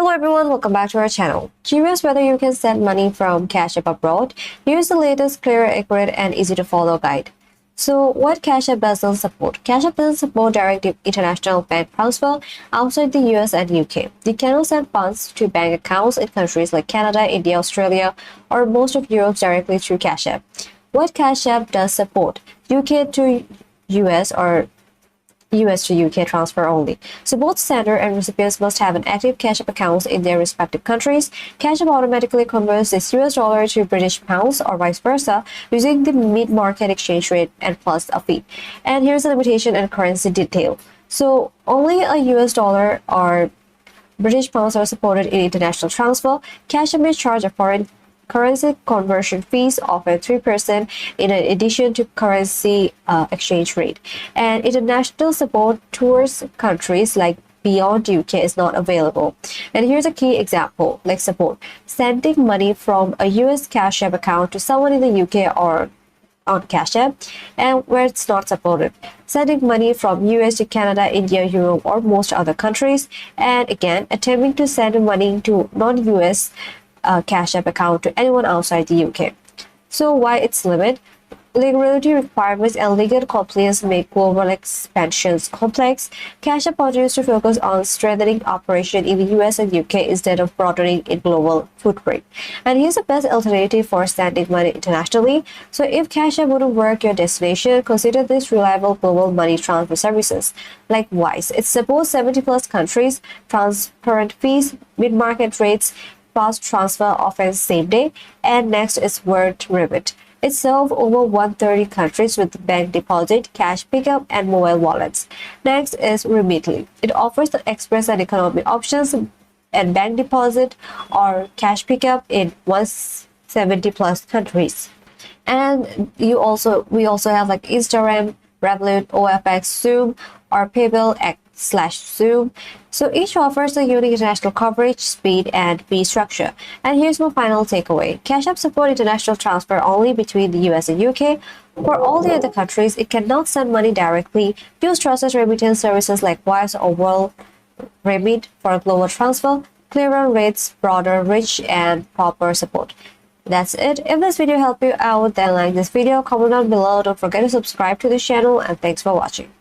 Hello everyone, welcome back to our channel. Curious whether you can send money from Cash App abroad? Here's the latest, clear, accurate, and easy to follow guide. So what Cash App doesn't support? Cash App doesn't support direct international bank transfer outside the US and UK. You cannot send funds to bank accounts in countries like Canada, India, Australia, or most of Europe directly through Cash App. What Cash App does support? UK to US or US to UK transfer only. So both sender and recipients must have an active Cash App accounts in their respective countries. Cash App automatically converts this US dollar to British pounds or vice versa using the mid-market exchange rate and plus a fee. And here's the limitation and currency detail. So only a US dollar or British pounds are supported in international transfer. Cash App may charge a foreign currency conversion fees of 3% in addition to currency exchange rate. And international support towards countries like beyond UK is not available. And here's a key example, like support. Sending money from a US Cash App account to someone in the UK or on Cash App, and where it's not supported. Sending money from US to Canada, India, Europe, or most other countries. And again, attempting to send money to non-US Cash App account to anyone outside the UK. So why its limit? Legality requirements and legal compliance make global expansions complex. Cash App continues to focus on strengthening operation in the US and UK instead of broadening its global footprint. And here's the best alternative for sending money internationally. So if Cash App wouldn't work your destination, consider this reliable global money transfer services like Wise. It supports 70 plus countries, transparent fees, mid-market rates, fast transfer often same day, and next is WorldRemit. It serves over 130 countries with bank deposit, cash pickup, and mobile wallets. Next is Remitly. It offers the express and economy options and bank deposit or cash pickup in 170 plus countries. And we also have like Instagram, Revolut, OFX, Zoom, or Paybill/Zoom. So each offers a unique international coverage, speed, and fee structure. And here's my final takeaway. Cash App supports international transfer only between the US and UK. For all the other countries, it cannot send money directly. Use trusted remittance services like Wise or WorldRemit for global transfer, clearer rates, broader reach, and proper support. That's it. If this video helped you out, then like this video, comment down below. Don't forget to subscribe to this channel, and thanks for watching.